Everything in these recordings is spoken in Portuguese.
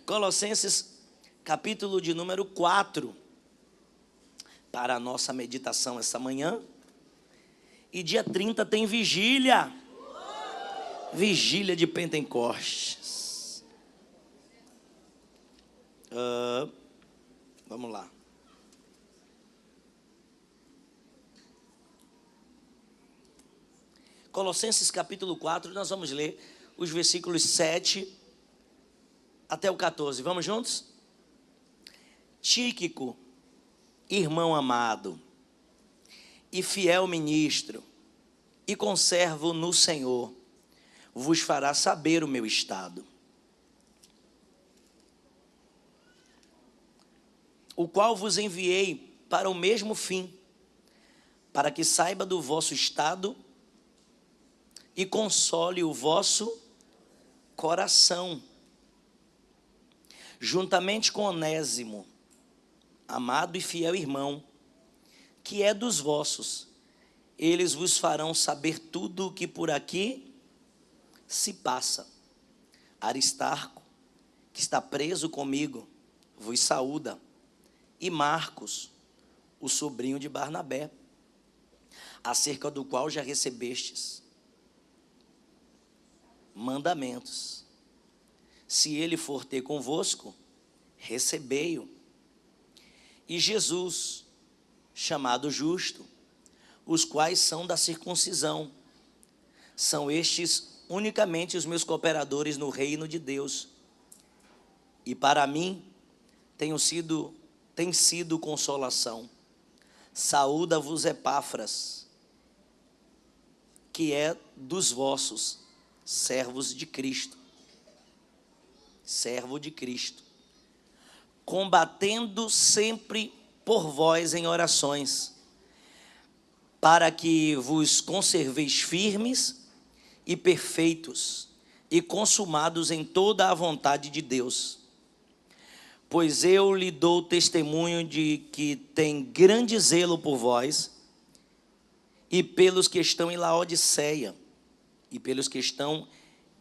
Colossenses, capítulo de número 4, para a nossa meditação essa manhã. E dia 30 tem vigília. Vigília de Pentecostes. Vamos lá. Colossenses capítulo 4, nós vamos ler os versículos 7 até o 14. Vamos juntos? Tíquico, irmão amado e fiel ministro e conservo no Senhor, vos fará saber o meu estado, o qual vos enviei para o mesmo fim, para que saiba do vosso estado e console o vosso coração, juntamente com Onésimo, amado e fiel irmão, que é dos vossos. Eles vos farão saber tudo o que por aqui se passa. Aristarco, que está preso comigo, vos saúda, e Marcos, o sobrinho de Barnabé, acerca do qual já recebestes mandamentos. Se ele for ter convosco, recebei-o. E Jesus, chamado Justo, os quais são da circuncisão, são estes unicamente os meus cooperadores no reino de Deus, e para mim tem sido consolação. Saúda-vos Epáfras, que é dos vossos, servos de Cristo, servo de Cristo, combatendo sempre por vós em orações, para que vos conserveis firmes e perfeitos e consumados em toda a vontade de Deus. Pois eu lhe dou testemunho de que tem grande zelo por vós e pelos que estão em Laodiceia e pelos que estão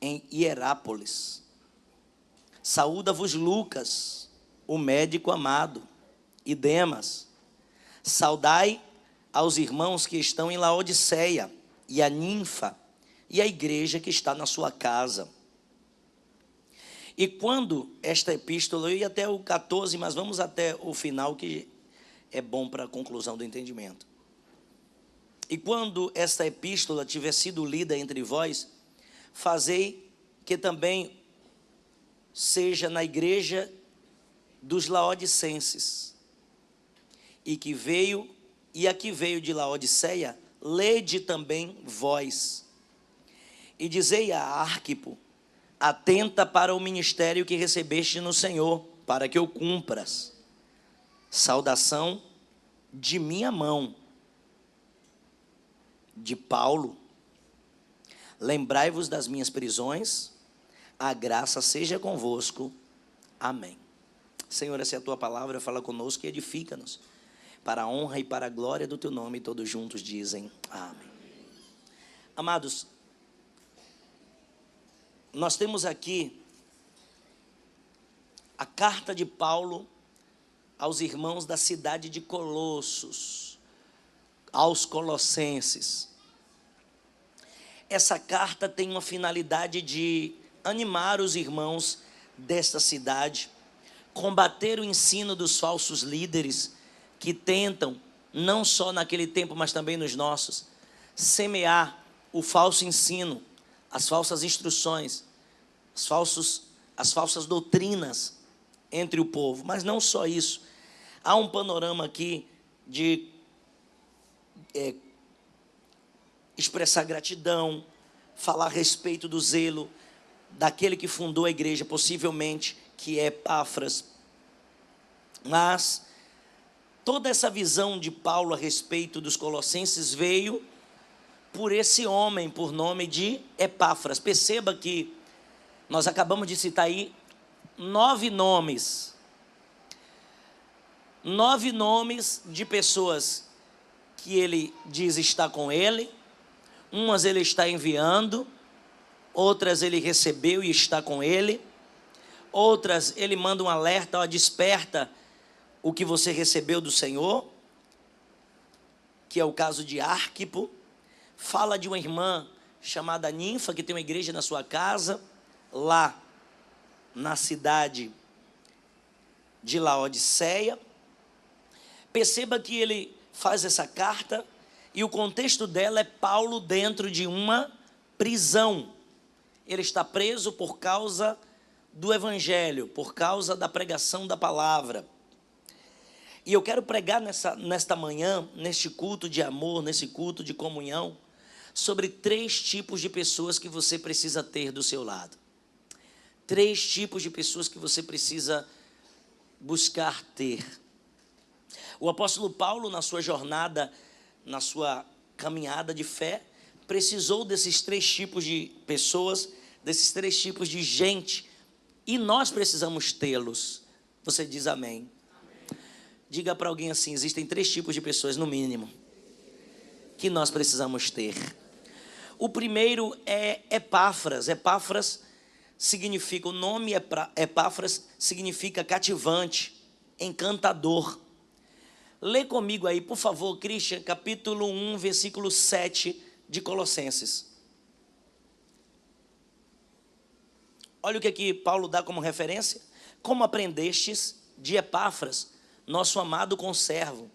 em Hierápolis. Saúda-vos Lucas, o médico amado, e Demas. Saudai aos irmãos que estão em Laodiceia, e a Ninfa, e a igreja que está na sua casa. E quando esta epístola, eu ia até o 14, mas vamos até o final, que é bom para a conclusão do entendimento. E quando esta epístola tiver sido lida entre vós, fazei que também seja na igreja dos laodicenses, e a que veio de Laodiceia, lede também vós, e dizei a Arquipo, atenta para o ministério que recebeste no Senhor, para que o cumpras. Saudação de minha mão, de Paulo. Lembrai-vos das minhas prisões, a graça seja convosco. Amém. Senhor, essa é a tua palavra, fala conosco e edifica-nos, para a honra e para a glória do teu nome, e todos juntos dizem amém. Amados, nós temos aqui a carta de Paulo aos irmãos da cidade de Colossos, aos colossenses. Essa carta tem uma finalidade de animar os irmãos desta cidade, combater o ensino dos falsos líderes que tentam, não só naquele tempo, mas também nos nossos, semear o falso ensino, as falsas instruções, as falsas doutrinas entre o povo. Mas não só isso, há um panorama aqui de expressar gratidão, falar a respeito do zelo daquele que fundou a igreja, possivelmente, que é Epáfras. Mas toda essa visão de Paulo a respeito dos colossenses veio por esse homem, por nome de Epáfras. Perceba que nós acabamos de citar aí 9 nomes de pessoas que ele diz estar com ele. Umas ele está enviando, outras ele recebeu e está com ele, Outras, ele manda um alerta, ó, desperta o que você recebeu do Senhor, que é o caso de Arquipo. Fala de uma irmã chamada Ninfa, que tem uma igreja na sua casa, lá na cidade de Laodiceia. Perceba que ele faz essa carta e o contexto dela é Paulo dentro de uma prisão. Ele está preso por causa do evangelho, por causa da pregação da palavra. E eu quero pregar nesta manhã, neste culto de amor, nesse culto de comunhão, sobre 3 tipos de pessoas que você precisa ter do seu lado. 3 tipos de pessoas que você precisa buscar ter. O apóstolo Paulo, na sua jornada, na sua caminhada de fé, precisou desses 3 tipos de pessoas, desses 3 tipos de gente, e nós precisamos tê-los. Você diz amém? Diga para alguém assim: existem 3 tipos de pessoas, no mínimo, que nós precisamos ter. O primeiro é Epáfras. Epáfras significa, o nome Epáfras significa cativante, encantador. Lê comigo aí, por favor, Christian, capítulo 1, versículo 7 de Colossenses. Olha o que aqui Paulo dá como referência. Como aprendestes de Epáfras, nosso amado conservo,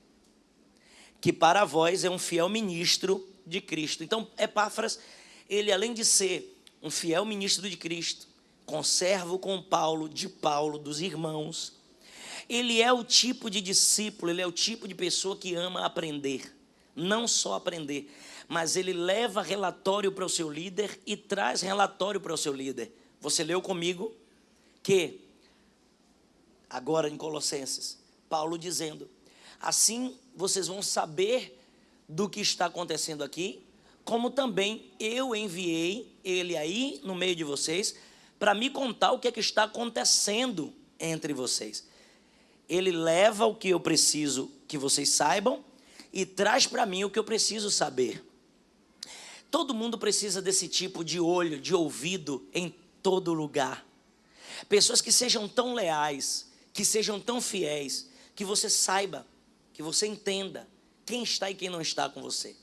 que para vós é um fiel ministro de Cristo. Então, Epáfras, ele além de ser um fiel ministro de Cristo, conservo com Paulo, de Paulo, dos irmãos, ele é o tipo de discípulo, ele é o tipo de pessoa que ama aprender. Não só aprender, mas ele leva relatório para o seu líder e traz relatório para o seu líder. Você leu comigo que, agora em Colossenses, Paulo dizendo: assim vocês vão saber do que está acontecendo aqui, como também eu enviei ele aí no meio de vocês, para me contar o que é que está acontecendo entre vocês. Ele leva o que eu preciso que vocês saibam e traz para mim o que eu preciso saber. Todo mundo precisa desse tipo de olho, de ouvido em todo lugar. Pessoas que sejam tão leais, que sejam tão fiéis, que você saiba, que você entenda quem está e quem não está com você.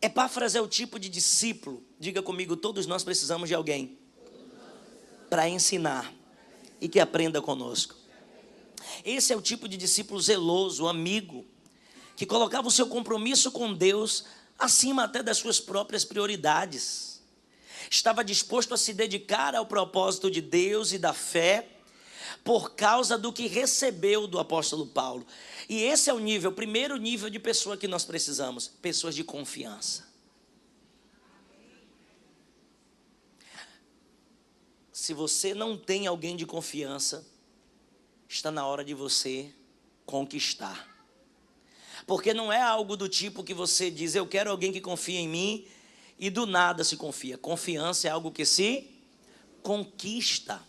Epáfras é o tipo de discípulo, diga comigo, todos nós precisamos de alguém para ensinar e que aprenda conosco. Esse é o tipo de discípulo zeloso, amigo, que colocava o seu compromisso com Deus acima até das suas próprias prioridades. Estava disposto a se dedicar ao propósito de Deus e da fé, por causa do que recebeu do apóstolo Paulo. E esse é o primeiro nível de pessoa que nós precisamos, pessoas de confiança. Se você não tem alguém de confiança, está na hora de você conquistar. Porque não é algo do tipo que você diz: eu quero alguém que confie em mim, e do nada se confia. Confiança é algo que se conquista.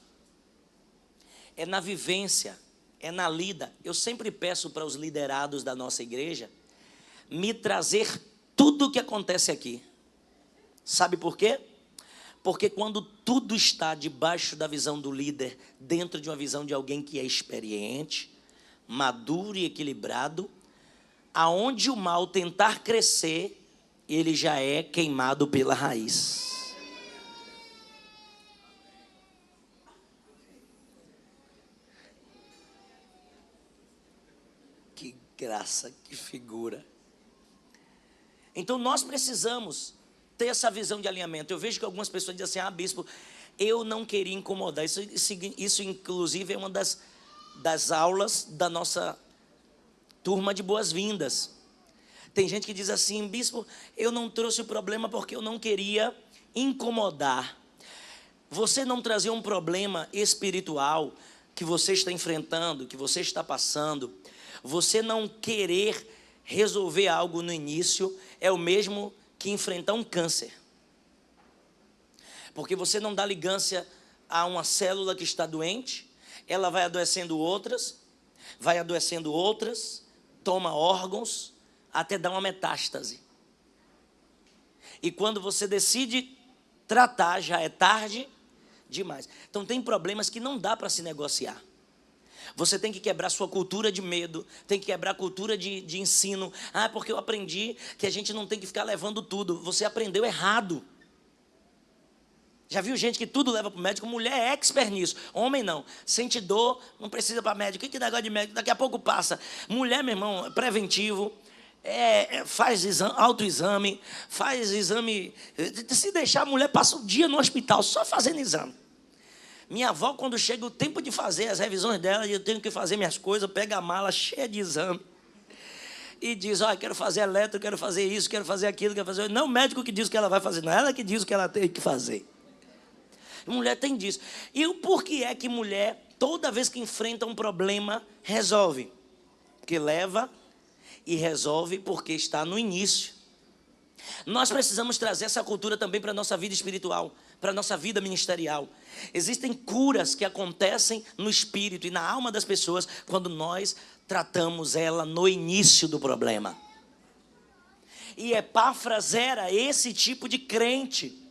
É na vivência, é na lida. Eu sempre peço para os liderados da nossa igreja me trazer tudo o que acontece aqui. Sabe por quê? Porque quando tudo está debaixo da visão do líder, dentro de uma visão de alguém que é experiente, maduro e equilibrado, aonde o mal tentar crescer, ele já é queimado pela raiz. Que graça, que figura. Então nós precisamos ter essa visão de alinhamento. Eu vejo que algumas pessoas dizem assim: ah, bispo, eu não queria incomodar. Isso inclusive é uma das aulas da nossa turma de boas-vindas. Tem gente que diz assim: bispo, eu não trouxe o problema porque eu não queria incomodar. Você não trazer um problema espiritual que você está enfrentando, que você está passando, você não querer resolver algo no início, é o mesmo que enfrentar um câncer. Porque você não dá ligância a uma célula que está doente, ela vai adoecendo outras, toma órgãos, até dar uma metástase. E quando você decide tratar, já é tarde demais. Então tem problemas que não dá para se negociar. Você tem que quebrar sua cultura de medo, tem que quebrar a cultura de ensino. Ah, porque eu aprendi que a gente não tem que ficar levando tudo. Você aprendeu errado. Já viu gente que tudo leva para o médico? Mulher é expert nisso. Homem não. Sente dor, não precisa para médico. Que negócio de médico? Daqui a pouco passa. Mulher, meu irmão, é preventivo. Faz autoexame, faz exame. Se deixar, a mulher passa o dia no hospital só fazendo exame. Minha avó, quando chega o tempo de fazer as revisões dela, eu tenho que fazer minhas coisas, pega a mala cheia de exame e diz, quero fazer eletro, quero fazer isso, quero fazer aquilo, quero fazer... Não o médico que diz o que ela vai fazer, não é ela que diz o que ela tem que fazer. Mulher tem disso. E por que é que mulher, toda vez que enfrenta um problema, resolve? Porque leva e resolve porque está no início. Nós precisamos trazer essa cultura também para a nossa vida espiritual, para a nossa vida ministerial. Existem curas que acontecem no espírito e na alma das pessoas quando nós tratamos ela no início do problema. E Epáfras era esse tipo de crente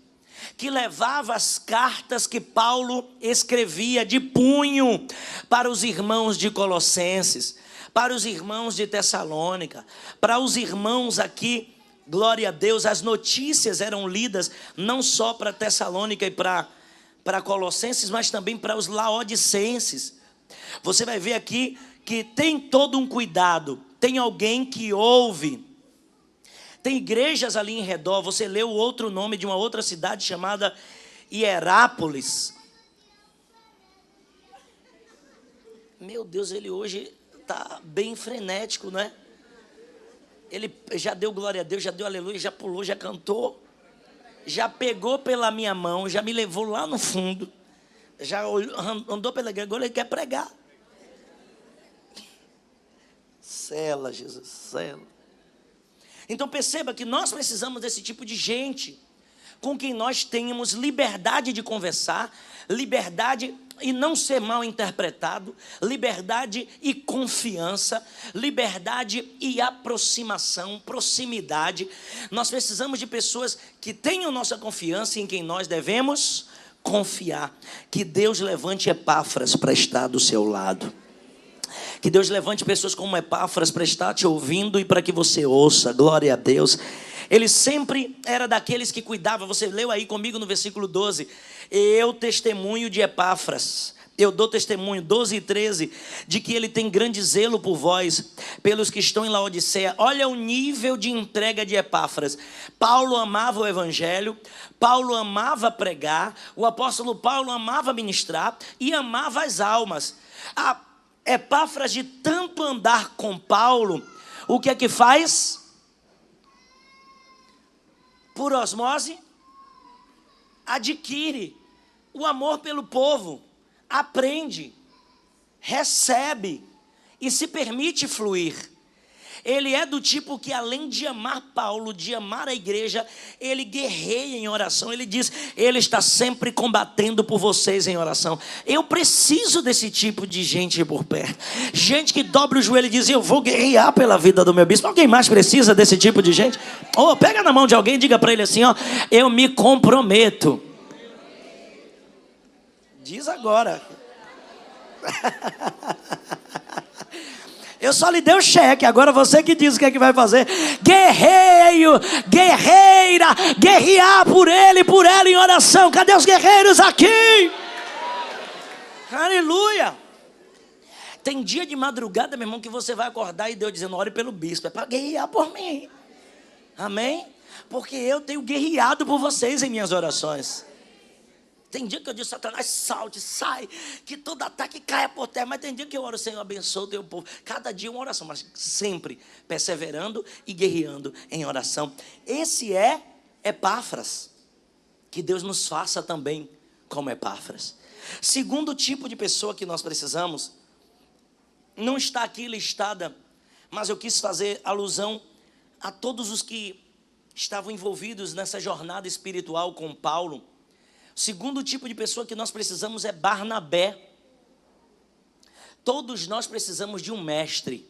que levava as cartas que Paulo escrevia de punho para os irmãos de Colossenses, para os irmãos de Tessalônica, para os irmãos aqui. Glória a Deus, as notícias eram lidas não só para Tessalônica e para Colossenses, mas também para os laodicenses. Você vai ver aqui que tem todo um cuidado, tem alguém que ouve. Tem igrejas ali em redor. Você leu o outro nome de uma outra cidade chamada Hierápolis. Meu Deus, ele hoje está bem frenético, não é? Ele já deu glória a Deus, já deu aleluia, já pulou, já cantou, já pegou pela minha mão, já me levou lá no fundo, já andou pela igreja, agora ele quer pregar. Sela, Jesus, sela. Então perceba que nós precisamos desse tipo de gente, com quem nós tenhamos liberdade de conversar, liberdade e não ser mal interpretado, liberdade e confiança, liberdade e aproximação, proximidade. Nós precisamos de pessoas que tenham nossa confiança e em quem nós devemos confiar. Que Deus levante Epáfras para estar do seu lado. Que Deus levante pessoas como Epáfras para estar te ouvindo e para que você ouça. Glória a Deus. Ele sempre era daqueles que cuidava. Você leu aí comigo no versículo 12. Eu testemunho de Epáfras. Eu dou testemunho, 12 e 13, de que ele tem grande zelo por vós, pelos que estão em Laodiceia. Olha o nível de entrega de Epáfras. Paulo amava o evangelho, Paulo amava pregar, o apóstolo Paulo amava ministrar e amava as almas. A Epáfras, de tanto andar com Paulo, o que é que faz? Por osmose, adquire o amor pelo povo, aprende, recebe e se permite fluir. Ele é do tipo que, além de amar Paulo, de amar a igreja, ele guerreia em oração. Ele diz, ele está sempre combatendo por vocês em oração. Eu preciso desse tipo de gente por perto. Gente que dobra o joelho e diz, eu vou guerrear pela vida do meu bispo. Alguém mais precisa desse tipo de gente? Pega na mão de alguém e diga para ele assim, eu me comprometo. Diz agora. Eu só lhe dei o cheque, agora você que diz o que é que vai fazer. Guerreiro, guerreira, guerrear por ele, por ela em oração. Cadê os guerreiros aqui? Aleluia. Tem dia de madrugada, meu irmão, que você vai acordar e Deus dizendo, ore pelo bispo. É para guerrear por mim. Amém? Porque eu tenho guerreado por vocês em minhas orações. Tem dia que eu digo, Satanás, salte, sai, que todo ataque caia por terra. Mas tem dia que eu oro, Senhor, abençoa o teu povo. Cada dia uma oração, mas sempre perseverando e guerreando em oração. Esse é Epáfras. Que Deus nos faça também como Epáfras. Segundo tipo de pessoa que nós precisamos, não está aqui listada, mas eu quis fazer alusão a todos os que estavam envolvidos nessa jornada espiritual com Paulo. O segundo tipo de pessoa que nós precisamos é Barnabé. Todos nós precisamos de um mestre.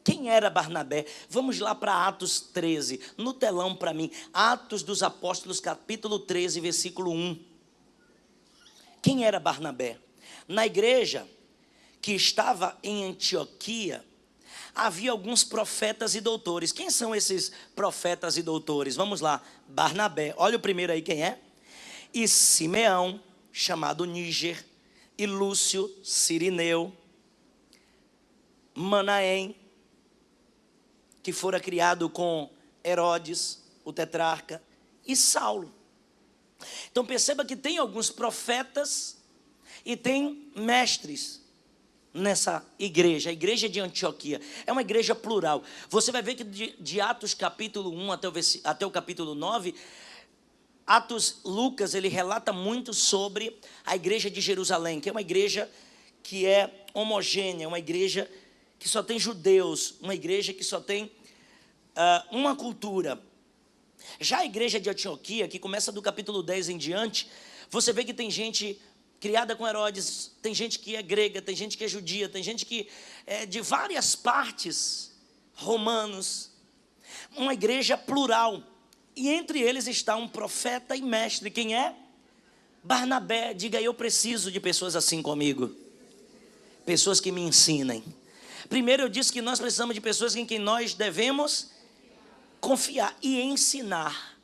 Quem era Barnabé? Vamos lá para Atos 13, no telão para mim. Atos dos Apóstolos, capítulo 13, versículo 1. Quem era Barnabé? Na igreja que estava em Antioquia, havia alguns profetas e doutores. Quem são esses profetas e doutores? Vamos lá. Barnabé, olha o primeiro aí, quem é? E Simeão, chamado Níger, e Lúcio, Cirineu, Manaém, que fora criado com Herodes, o tetrarca, e Saulo. Então perceba que tem alguns profetas e tem mestres nessa igreja, a igreja de Antioquia. É uma igreja plural. Você vai ver que de Atos capítulo 1 até o capítulo 9, Lucas, ele relata muito sobre a igreja de Jerusalém, que é uma igreja que é homogênea, uma igreja que só tem judeus, uma igreja que só tem uma cultura. Já a igreja de Antioquia, que começa do capítulo 10 em diante, você vê que tem gente criada com Herodes, tem gente que é grega, tem gente que é judia, tem gente que é de várias partes, romanos, uma igreja plural, e entre eles está um profeta e mestre. Quem é? Barnabé. Diga: eu preciso de pessoas assim comigo, pessoas que me ensinem. Primeiro eu disse que nós precisamos de pessoas em quem nós devemos confiar e ensinar.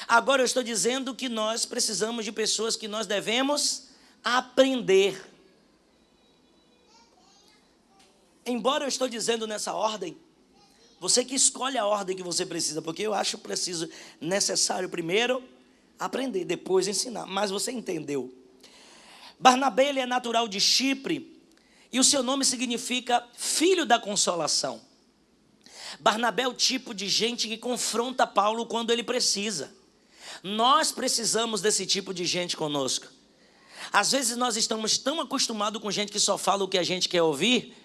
Agora eu estou dizendo que nós precisamos de pessoas que nós devemos aprender. Embora eu estou dizendo nessa ordem, você que escolhe a ordem que você precisa, porque eu acho necessário primeiro aprender, depois ensinar. Mas você entendeu. Barnabé, ele é natural de Chipre, e o seu nome significa filho da consolação. Barnabé é o tipo de gente que confronta Paulo quando ele precisa. Nós precisamos desse tipo de gente conosco. Às vezes nós estamos tão acostumados com gente que só fala o que a gente quer ouvir,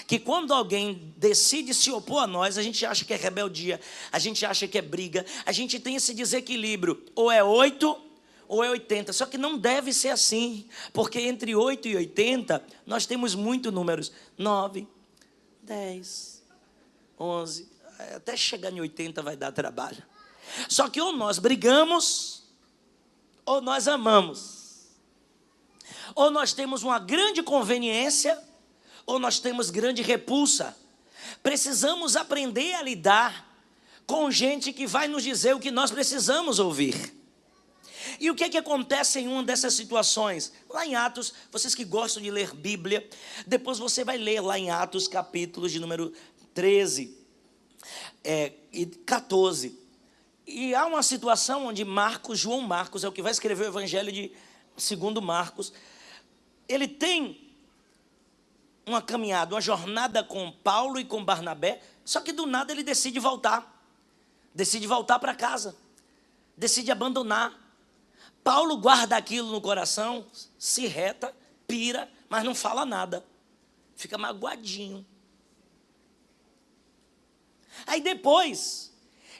que quando alguém decide se opor a nós, a gente acha que é rebeldia, a gente acha que é briga, a gente tem esse desequilíbrio, ou é 8 ou é 80, só que não deve ser assim, porque entre 8 e 80, nós temos muitos números, 9, 10, 11, até chegar em 80 vai dar trabalho. Só que ou nós brigamos, ou nós amamos, ou nós temos uma grande conveniência, ou nós temos grande repulsa. Precisamos aprender a lidar com gente que vai nos dizer o que nós precisamos ouvir. E o que é que acontece em uma dessas situações? Lá em Atos, vocês que gostam de ler Bíblia, depois você vai ler lá em Atos, capítulos de número 13 e 14. E há uma situação onde João Marcos, é o que vai escrever o Evangelho de segundo Marcos, ele tem uma caminhada, uma jornada com Paulo e com Barnabé, só que do nada ele decide voltar para casa, decide abandonar. Paulo guarda aquilo no coração, se reta, pira, mas não fala nada, fica magoadinho. Aí depois,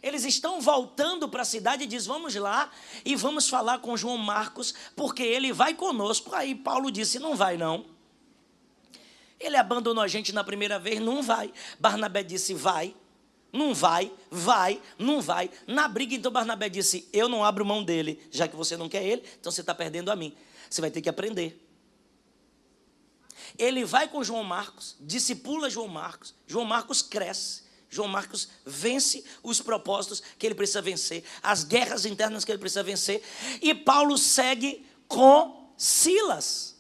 eles estão voltando para a cidade e diz: vamos lá e vamos falar com João Marcos, porque ele vai conosco. Aí Paulo disse: não vai não. Ele abandonou a gente na primeira vez, não vai. Barnabé disse: vai, não vai, vai, não vai. Na briga, então, Barnabé disse: eu não abro mão dele, já que você não quer ele, então você está perdendo a mim. Você vai ter que aprender. Ele vai com João Marcos, discipula João Marcos cresce. João Marcos vence os propósitos que ele precisa vencer, as guerras internas que ele precisa vencer. E Paulo segue com Silas.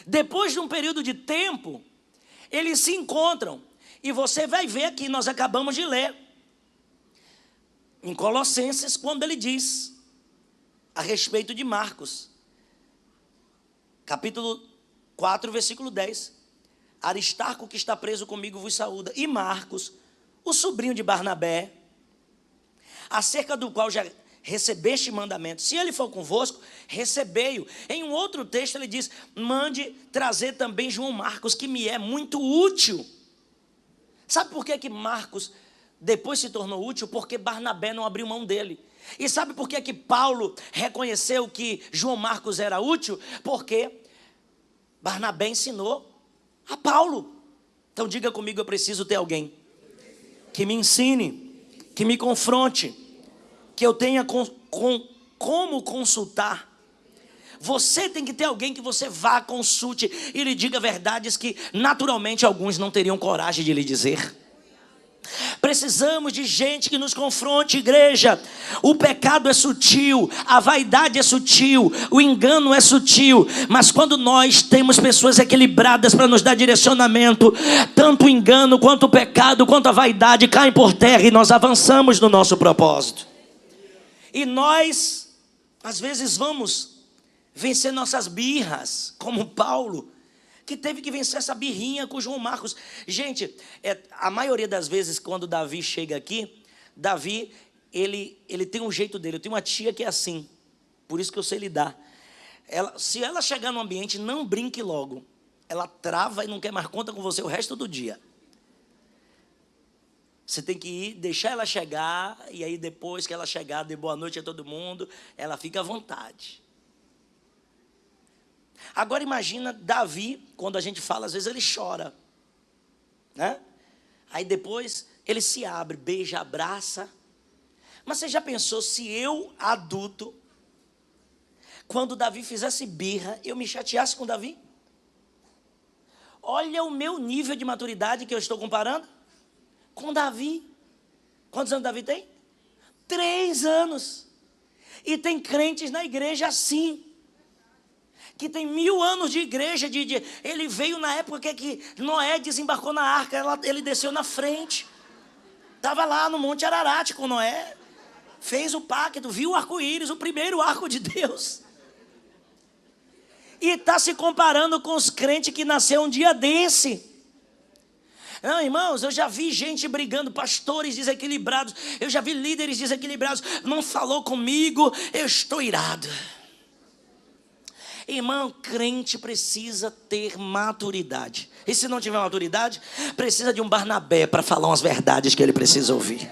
Depois de um período de tempo, eles se encontram. E você vai ver aqui, nós acabamos de ler, em Colossenses, quando ele diz a respeito de Marcos, capítulo 4, versículo 10. Aristarco, que está preso comigo, vos saúda. E Marcos, o sobrinho de Barnabé, acerca do qual já recebeste mandamento. Se ele for convosco, recebei-o. Em um outro texto ele diz: mande trazer também João Marcos, que me é muito útil. Sabe por que Marcos depois se tornou útil? Porque Barnabé não abriu mão dele. E sabe por que Paulo reconheceu que João Marcos era útil? Porque Barnabé ensinou a Paulo. Então diga comigo: eu preciso ter alguém que me ensine, que me confronte, que eu tenha como consultar, Você tem que ter alguém que você vá, consulte e lhe diga verdades que naturalmente alguns não teriam coragem de lhe dizer. Precisamos de gente que nos confronte, igreja. O pecado é sutil, a vaidade é sutil, o engano é sutil, mas quando nós temos pessoas equilibradas para nos dar direcionamento, tanto o engano quanto o pecado, quanto a vaidade caem por terra e nós avançamos no nosso propósito. E nós, às vezes, vamos vencer nossas birras, como Paulo, que teve que vencer essa birrinha com João Marcos. Gente, a maioria das vezes quando Davi chega aqui, Davi, ele tem um jeito dele. Eu tenho uma tia que é assim, por isso que eu sei lidar. Se ela chegar no ambiente, não brinque logo. Ela trava e não quer mais conta com você o resto do dia. Você tem que ir, deixar ela chegar, e aí depois que ela chegar, dê boa noite a todo mundo, ela fica à vontade. Agora imagina Davi, quando a gente fala, às vezes ele chora, né? Aí depois ele se abre, beija, abraça. Mas você já pensou se eu, adulto, quando Davi fizesse birra, eu me chateasse com Davi? Olha o meu nível de maturidade que eu estou comparando com Davi. Quantos anos Davi tem? 3 anos. E tem crentes na igreja assim, que tem 1000 anos de igreja. Ele veio na época que Noé desembarcou na arca, ele desceu na frente. Estava lá no Monte Ararat com Noé. Fez o pacto, viu o arco-íris, o primeiro arco de Deus. E está se comparando com os crentes que nasceram um dia desse. Não, irmãos, eu já vi gente brigando, pastores desequilibrados. Eu já vi líderes desequilibrados. Não falou comigo, eu estou irado. Irmão, crente precisa ter maturidade. E se não tiver maturidade, precisa de um Barnabé para falar umas verdades que ele precisa ouvir.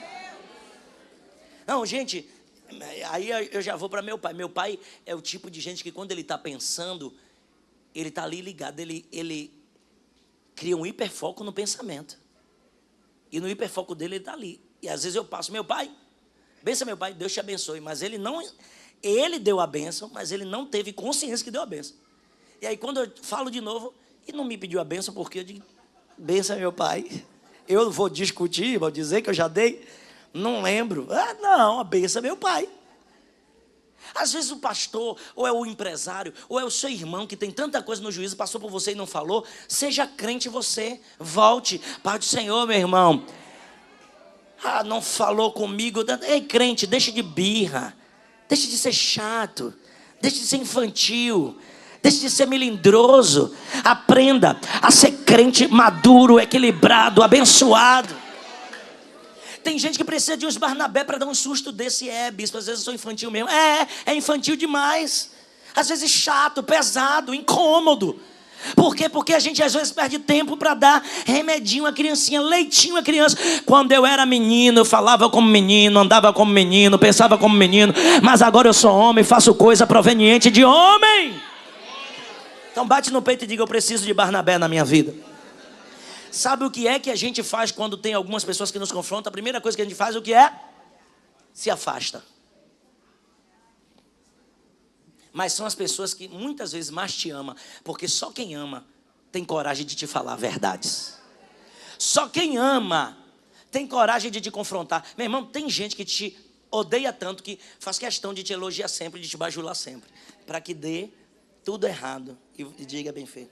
Não, gente, aí eu já vou para meu pai. Meu pai é o tipo de gente que quando ele está pensando, ele está ali ligado. Ele cria um hiperfoco no pensamento. E no hiperfoco dele, ele está ali. E às vezes eu passo, meu pai, benção meu pai, Deus te abençoe. Mas ele não... Ele deu a bênção, mas ele não teve consciência que deu a bênção. E aí quando eu falo de novo, e não me pediu a bênção, porque eu digo, bênção meu pai. Eu vou discutir, vou dizer que eu já dei, não lembro. Ah, não, a bênção é meu pai. Às vezes o pastor, ou é o empresário, ou é o seu irmão que tem tanta coisa no juízo, passou por você e não falou. Seja crente você, volte. Pai do Senhor, meu irmão. Ah, não falou comigo. Ei, crente, deixa de birra. Deixe de ser chato, deixe de ser infantil, deixe de ser melindroso. Aprenda a ser crente maduro, equilibrado, abençoado. Tem gente que precisa de uns Barnabé para dar um susto desse. Bispo, às vezes eu sou infantil mesmo. É infantil demais. Às vezes chato, pesado, incômodo. Por quê? Porque a gente às vezes perde tempo para dar remedinho à criancinha, leitinho à criança. Quando eu era menino, eu falava como menino, andava como menino, pensava como menino. Mas agora eu sou homem, faço coisa proveniente de homem. Então bate no peito e diga, eu preciso de Barnabé na minha vida. Sabe o que é que a gente faz quando tem algumas pessoas que nos confrontam? A primeira coisa que a gente faz, o que é? Se afasta. Mas são as pessoas que muitas vezes mais te amam, porque só quem ama tem coragem de te falar verdades. Só quem ama tem coragem de te confrontar. Meu irmão, tem gente que te odeia tanto que faz questão de te elogiar sempre, de te bajular sempre, para que dê tudo errado e diga bem feito.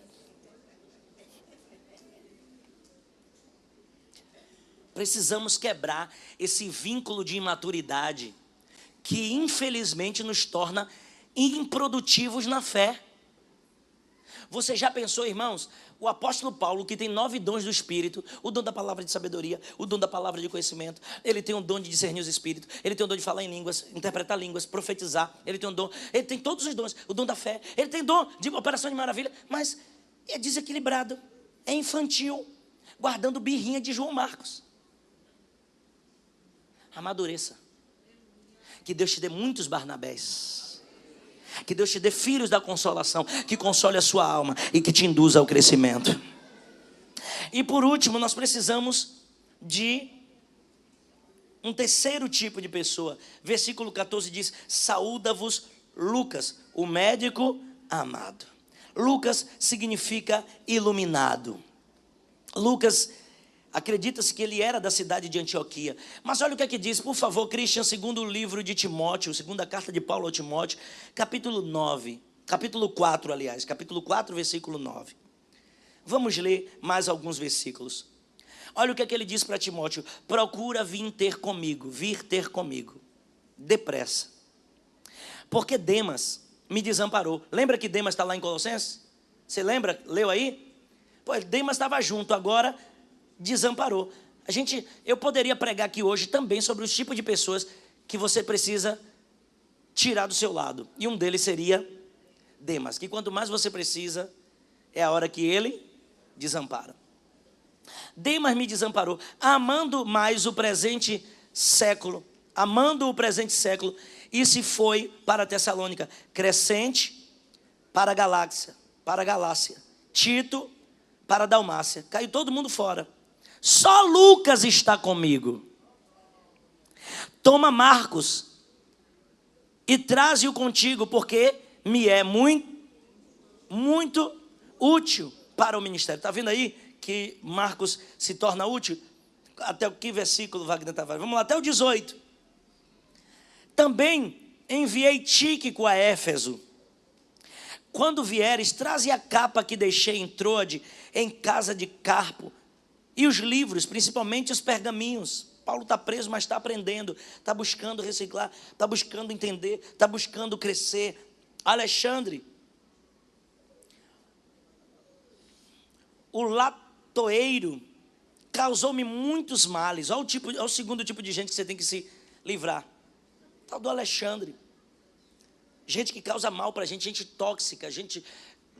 Precisamos quebrar esse vínculo de imaturidade que infelizmente nos torna improdutivos na fé. Você já pensou, irmãos? O apóstolo Paulo, que tem 9 dons do Espírito, o dom da palavra de sabedoria, o dom da palavra de conhecimento, ele tem o dom de discernir os Espíritos, ele tem o dom de falar em línguas, interpretar línguas, profetizar, ele tem o dom, ele tem todos os dons, o dom da fé, ele tem dom de operação de maravilha, mas é desequilibrado, é infantil, guardando birrinha de João Marcos. Amadureça. Que Deus te dê muitos Barnabés. Que Deus te dê filhos da consolação, que console a sua alma e que te induza ao crescimento. E por último, nós precisamos de um terceiro tipo de pessoa. Versículo 14 diz, saúda-vos Lucas, o médico amado. Lucas significa iluminado. Lucas, acredita-se que ele era da cidade de Antioquia. Mas olha o que é que diz, por favor, Christian, segundo o livro de Timóteo, segunda carta de Paulo a Timóteo, capítulo 4, capítulo 4, versículo 9. Vamos ler mais alguns versículos. Olha o que é que ele diz para Timóteo: procura vir ter comigo, depressa. Porque Demas me desamparou. Lembra que Demas está lá em Colossenses? Você lembra? Leu aí? Pois Demas estava junto, agora desamparou. Eu poderia pregar aqui hoje também sobre os tipos de pessoas que você precisa tirar do seu lado. E um deles seria Demas, que quanto mais você precisa, é a hora que ele desampara. Demas me desamparou, amando o presente século, e se foi para Tessalônica. Crescente para a Galácia, Tito para a Dalmácia. Caiu todo mundo fora. Só Lucas está comigo. Toma Marcos e traze-o contigo, porque me é muito útil para o ministério. Está vendo aí que Marcos se torna útil? Até que versículo, Wagner Tavares? Vamos lá, até o 18. Também enviei Tíquico a Éfeso. Quando vieres, traze a capa que deixei em Troade, em casa de Carpo, e os livros, principalmente os pergaminhos. Paulo está preso, mas está aprendendo, está buscando reciclar, está buscando entender, está buscando crescer. Alexandre, o latoeiro, causou-me muitos males. Olha o segundo tipo de gente que você tem que se livrar. Tal do Alexandre. Gente que causa mal para a gente tóxica,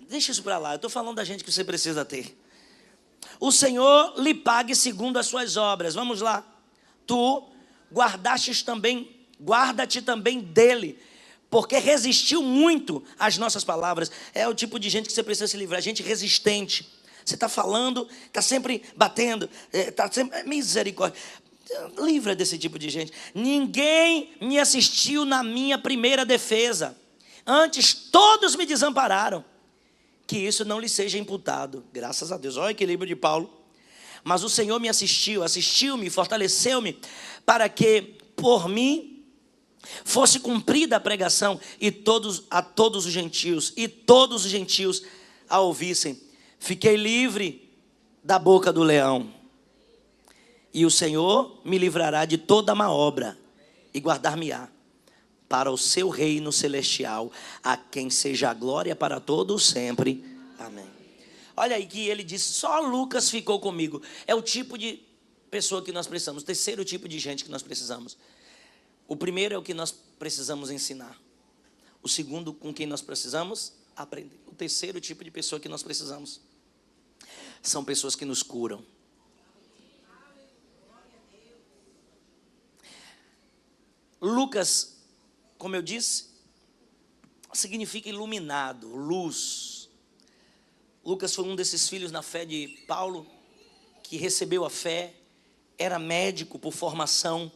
deixa isso para lá, eu estou falando da gente que você precisa ter. O Senhor lhe pague segundo as suas obras. Vamos lá. Tu guarda-te também dele, porque resistiu muito às nossas palavras. É o tipo de gente que você precisa se livrar, gente resistente. Você está falando, está sempre batendo, está sempre... Misericórdia. Livra desse tipo de gente. Ninguém me assistiu na minha primeira defesa. Antes todos me desampararam. Que isso não lhe seja imputado. Graças a Deus. Olha o equilíbrio de Paulo. Mas o Senhor me assistiu-me, fortaleceu-me, para que por mim fosse cumprida a pregação a todos os gentios a ouvissem. Fiquei livre da boca do leão. E o Senhor me livrará de toda má obra e guardar-me-á para o seu reino celestial, a quem seja a glória para todos sempre. Amém. Olha aí que ele diz, só Lucas ficou comigo. É o tipo de pessoa que nós precisamos. O terceiro tipo de gente que nós precisamos. O primeiro é o que nós precisamos ensinar. O segundo, com quem nós precisamos aprender. O terceiro tipo de pessoa que nós precisamos são pessoas que nos curam. Lucas, como eu disse, significa iluminado, luz. Lucas foi um desses filhos na fé de Paulo, que recebeu a fé, era médico por formação,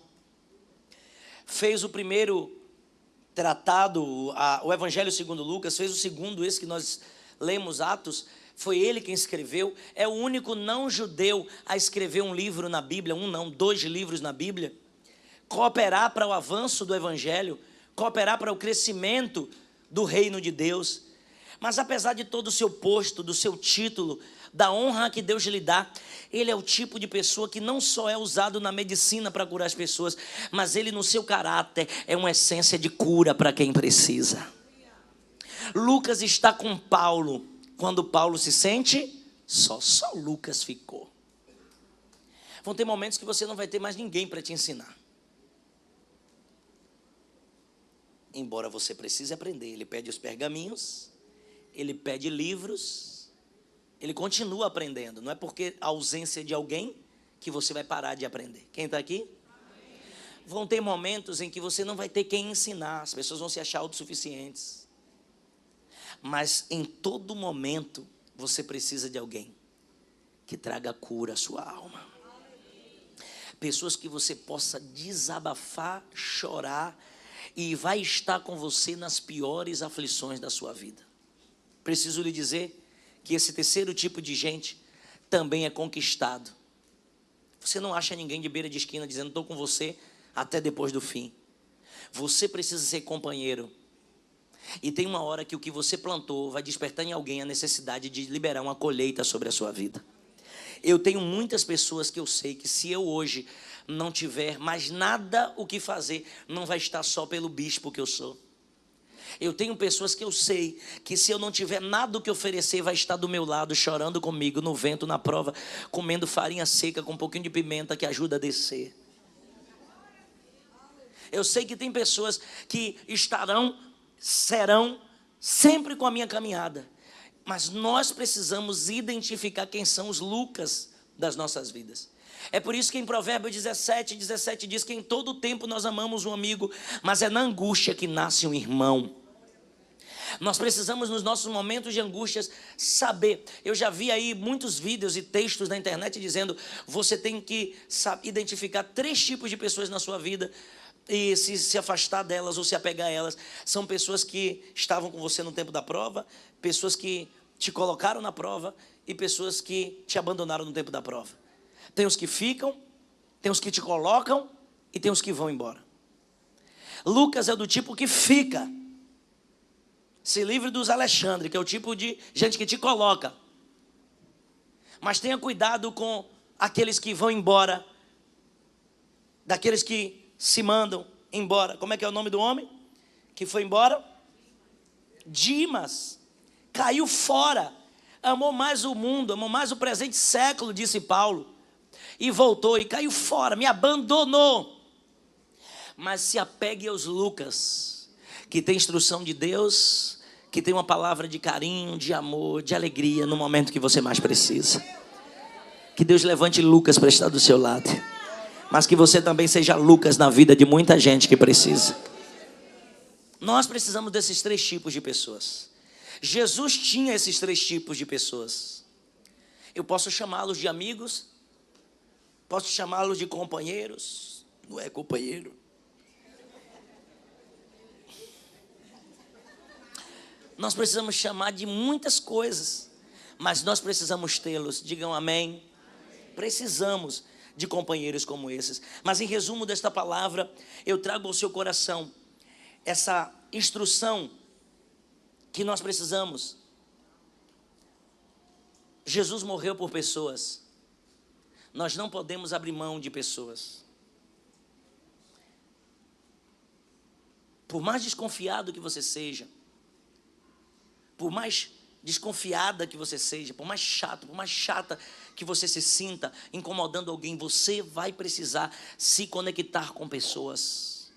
fez o primeiro tratado, o Evangelho segundo Lucas, fez o segundo, esse que nós lemos, Atos, foi ele quem escreveu, é o único não judeu a escrever um livro na Bíblia, 2 livros na Bíblia. Cooperar para o avanço do Evangelho, cooperar para o crescimento do reino de Deus. Mas apesar de todo o seu posto, do seu título, da honra que Deus lhe dá, ele é o tipo de pessoa que não só é usado na medicina para curar as pessoas, mas ele no seu caráter é uma essência de cura para quem precisa. Lucas está com Paulo, quando Paulo se sente só Lucas ficou. Vão ter momentos que você não vai ter mais ninguém para te ensinar. Embora você precise aprender, ele pede os pergaminhos, ele pede livros, ele continua aprendendo. Não é porque a ausência de alguém que você vai parar de aprender. Quem está aqui? Amém. Vão ter momentos em que você não vai ter quem ensinar, as pessoas vão se achar autossuficientes. Mas em todo momento você precisa de alguém que traga cura à sua alma. Pessoas que você possa desabafar, chorar, e vai estar com você nas piores aflições da sua vida. preciso lhe dizer que esse terceiro tipo de gente também é conquistado. Você não acha ninguém de beira de esquina dizendo: estou com você até depois do fim. Você precisa ser companheiro. E tem uma hora que o que você plantou vai despertar em alguém a necessidade de liberar uma colheita sobre a sua vida. Eu tenho muitas pessoas que eu sei que se eu hoje não tiver mais nada o que fazer, não vai estar só pelo bispo que eu sou. Eu tenho pessoas que eu sei que se eu não tiver nada o que oferecer, vai estar do meu lado, chorando comigo, no vento, na prova, comendo farinha seca com um pouquinho de pimenta que ajuda a descer. Eu sei que tem pessoas que serão sempre com a minha caminhada. Mas nós precisamos identificar quem são os Lucas das nossas vidas. É por isso que em Provérbios 17 diz que em todo tempo nós amamos um amigo, mas é na angústia que nasce um irmão. Nós precisamos nos nossos momentos de angústias saber. Eu já vi aí muitos vídeos e textos na internet dizendo: você tem que identificar 3 tipos de pessoas na sua vida e se afastar delas ou se apegar a elas. São pessoas que estavam com você no tempo da prova, pessoas que te colocaram na prova e pessoas que te abandonaram no tempo da prova. Tem os que ficam, tem os que te colocam e tem os que vão embora. Lucas é do tipo que fica. Se livre dos Alexandre, que é o tipo de gente que te coloca. Mas tenha cuidado com aqueles que vão embora, daqueles que se mandam embora. Como é que é o nome do homem que foi embora? Dimas. Caiu fora. Amou mais o mundo, amou mais o presente século, disse Paulo. E voltou e caiu fora, me abandonou. Mas se apegue aos Lucas, que tem instrução de Deus, que tem uma palavra de carinho, de amor, de alegria no momento que você mais precisa. Que Deus levante Lucas para estar do seu lado, mas que você também seja Lucas na vida de muita gente que precisa. Nós precisamos desses 3 tipos de pessoas. Jesus tinha esses 3 tipos de pessoas. Eu posso chamá-los de amigos, posso chamá-los de companheiros. Não é companheiro. Nós precisamos chamar de muitas coisas, mas nós precisamos tê-los. Digam amém. Precisamos de companheiros como esses. Mas em resumo desta palavra, eu trago ao seu coração essa instrução que nós precisamos. Jesus morreu por pessoas. Nós não podemos abrir mão de pessoas. Por mais desconfiado que você seja, por mais desconfiada que você seja, por mais chato, por mais chata que você se sinta incomodando alguém, você vai precisar se conectar com pessoas.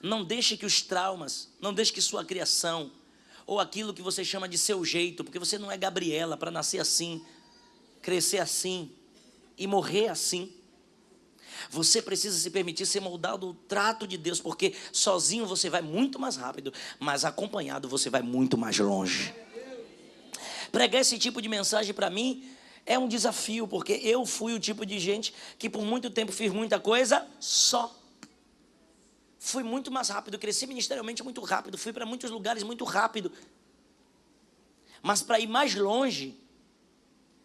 Não deixe que os traumas, não deixe que sua criação, ou aquilo que você chama de seu jeito, porque você não é Gabriela para nascer assim, crescer assim e morrer assim. Você precisa se permitir ser moldado ao trato de Deus, porque sozinho você vai muito mais rápido, mas acompanhado você vai muito mais longe. Pregar esse tipo de mensagem para mim é um desafio, porque eu fui o tipo de gente que por muito tempo fiz muita coisa só. Fui muito mais rápido, cresci ministerialmente muito rápido, fui para muitos lugares muito rápido. Mas para ir mais longe,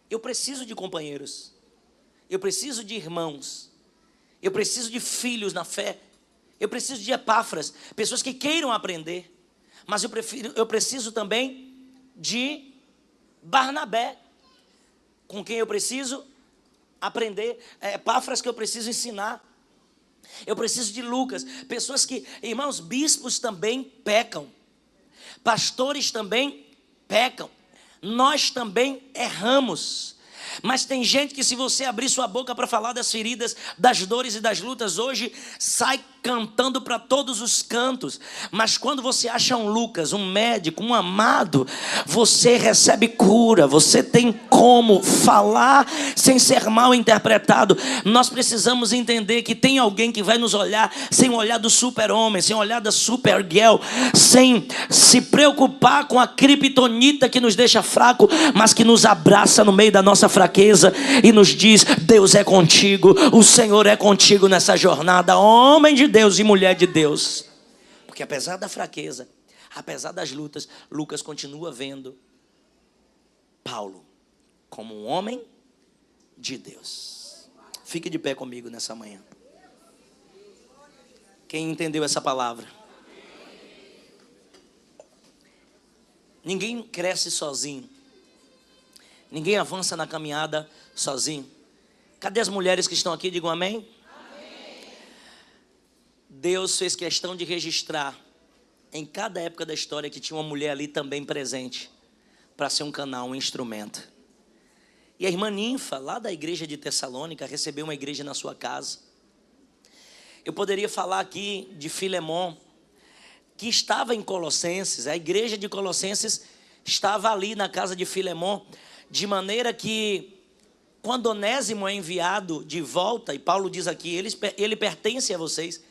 eu preciso de companheiros, eu preciso de irmãos, eu preciso de filhos na fé, eu preciso de Epáfras, pessoas que queiram aprender. Mas eu preciso também de Barnabé, com quem eu preciso aprender, Epáfras que eu preciso ensinar. Eu preciso de Lucas, pessoas que, irmãos, bispos também pecam, pastores também pecam, nós também erramos. Mas tem gente que, se você abrir sua boca para falar das feridas, das dores e das lutas, hoje sai cantando para todos os cantos. Mas quando você acha um Lucas, um médico, um amado, você recebe cura, você tem como falar sem ser mal interpretado. Nós precisamos entender que tem alguém que vai nos olhar sem o olhar do super-homem, sem o olhar da super-girl, sem se preocupar com a criptonita que nos deixa fraco, mas que nos abraça no meio da nossa fraqueza e nos diz: Deus é contigo, o Senhor é contigo nessa jornada, homem de Deus e mulher de Deus. Porque apesar da fraqueza, apesar das lutas, Lucas continua vendo Paulo como um homem de Deus. Fique de pé comigo nessa manhã. Quem entendeu essa palavra? Ninguém cresce sozinho. Ninguém avança na caminhada sozinho. Cadê as mulheres que estão aqui? Digam amém. Amém. Deus fez questão de registrar em cada época da história que tinha uma mulher ali também presente, para ser um canal, um instrumento. E a irmã Ninfa, lá da igreja de Tessalônica, recebeu uma igreja na sua casa. Eu poderia falar aqui de Filemon, que estava em Colossenses. A igreja de Colossenses estava ali na casa de Filemon, de maneira que quando Onésimo é enviado de volta, e Paulo diz aqui, ele pertence a vocês.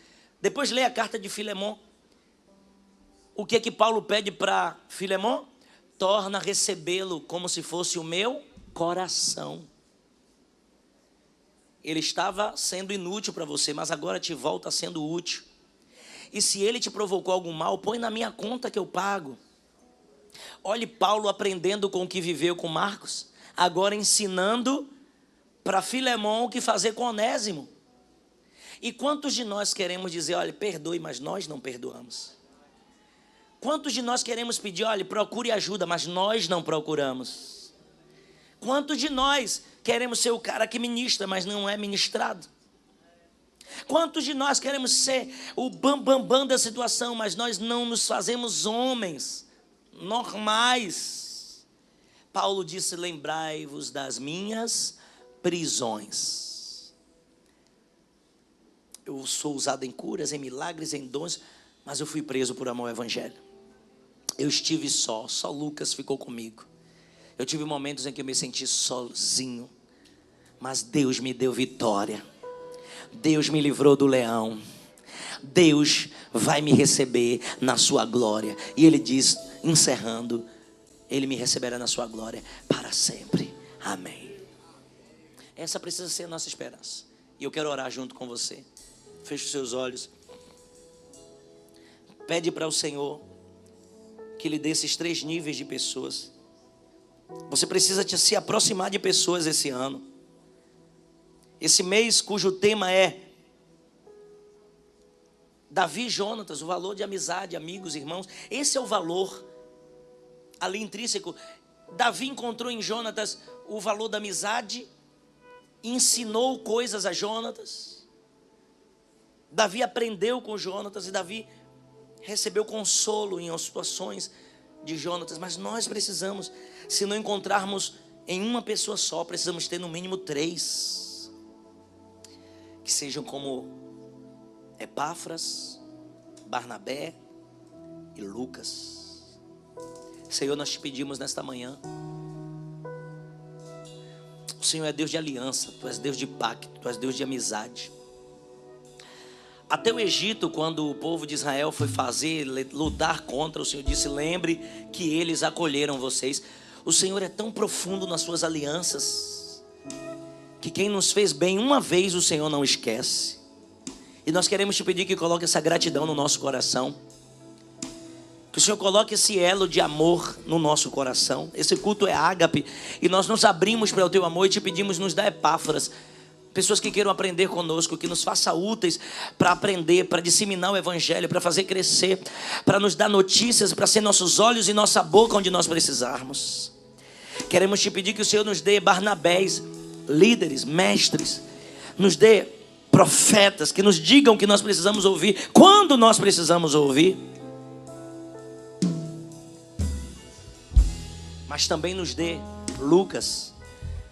Depois lê a carta de Filemon. O que é que Paulo pede para Filemon? Torna a recebê-lo como se fosse o meu coração. Ele estava sendo inútil para você, mas agora te volta sendo útil. E se ele te provocou algum mal, põe na minha conta que eu pago. Olhe Paulo aprendendo com o que viveu com Marcos, agora ensinando para Filemon o que fazer com Onésimo. E quantos de nós queremos dizer, olha, perdoe, mas nós não perdoamos? Quantos de nós queremos pedir, olha, procure ajuda, mas nós não procuramos? Quantos de nós queremos ser o cara que ministra, mas não é ministrado? Quantos de nós queremos ser o bam da situação, mas nós não nos fazemos homens normais? Paulo disse, lembrai-vos das minhas prisões. Eu sou usado em curas, em milagres, em dons, mas eu fui preso por amor ao evangelho. Eu estive só Lucas ficou comigo. Eu tive momentos em que eu me senti sozinho, mas Deus me deu vitória. Deus me livrou do leão. Deus vai me receber na sua glória. E ele diz, encerrando, ele me receberá na sua glória para sempre. Amém. Essa precisa ser a nossa esperança. E eu quero orar junto com você. Feche os seus olhos. Pede para o Senhor que lhe dê esses 3 níveis de pessoas. Você precisa se aproximar de pessoas esse ano. Esse mês cujo tema é Davi e Jonatas, o valor de amizade, amigos, irmãos. Esse é o valor ali intrínseco. Davi encontrou em Jonatas o valor da amizade, ensinou coisas a Jonatas. Davi aprendeu com Jonatas e Davi recebeu consolo em situações de Jonatas. Mas nós precisamos, se não encontrarmos em uma pessoa só, precisamos ter no mínimo 3. Que sejam como Epáfras, Barnabé e Lucas. Senhor, nós te pedimos nesta manhã. O Senhor é Deus de aliança, Tu és Deus de pacto, Tu és Deus de amizade. Até o Egito, quando o povo de Israel foi lutar contra, o Senhor disse, lembre que eles acolheram vocês. O Senhor é tão profundo nas suas alianças, que quem nos fez bem uma vez, o Senhor não esquece. E nós queremos te pedir que coloque essa gratidão no nosso coração. Que o Senhor coloque esse elo de amor no nosso coração. Esse culto é ágape, e nós nos abrimos para o teu amor e te pedimos, nos dá Epáfras, pessoas que queiram aprender conosco, que nos faça úteis para aprender, para disseminar o evangelho, para fazer crescer, para nos dar notícias, para ser nossos olhos e nossa boca onde nós precisarmos. Queremos te pedir que o Senhor nos dê Barnabés, líderes, mestres, nos dê profetas que nos digam o que nós precisamos ouvir, quando nós precisamos ouvir. Mas também nos dê Lucas,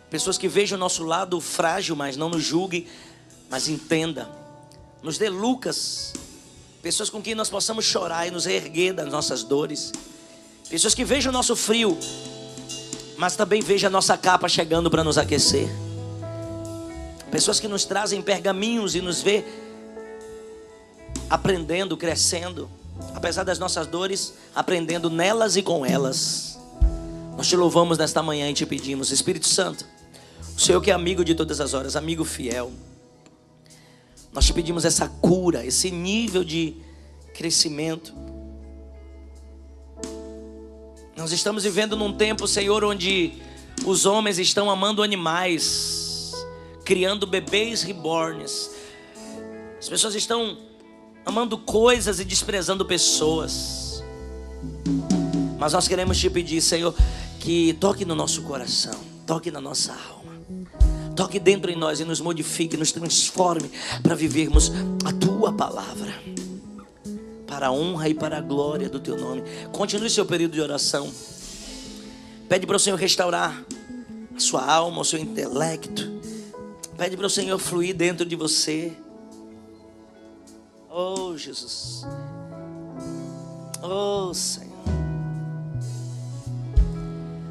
pessoas que vejam o nosso lado frágil, mas não nos julguem, mas entenda. Nos dê Lucas, pessoas com quem nós possamos chorar e nos reerguer das nossas dores. Pessoas que vejam o nosso frio, mas também vejam a nossa capa chegando para nos aquecer. Pessoas que nos trazem pergaminhos e nos vê aprendendo, crescendo, apesar das nossas dores, aprendendo nelas e com elas. Nós te louvamos nesta manhã e te pedimos, Espírito Santo, o Senhor que é amigo de todas as horas, amigo fiel, nós te pedimos essa cura, esse nível de crescimento, Nós estamos vivendo num tempo, Senhor, onde os homens estão amando animais, criando bebês reborns. As pessoas estão amando coisas e desprezando pessoas. Mas nós queremos te pedir, Senhor, que toque no nosso coração, toque na nossa alma, toque dentro em nós e nos modifique, nos transforme para vivermos a tua palavra, para a honra e para a glória do teu nome. Continue seu período de oração. Pede para o Senhor restaurar a sua alma, o seu intelecto. Pede para o Senhor fluir dentro de você. Oh, Jesus. Oh, Senhor.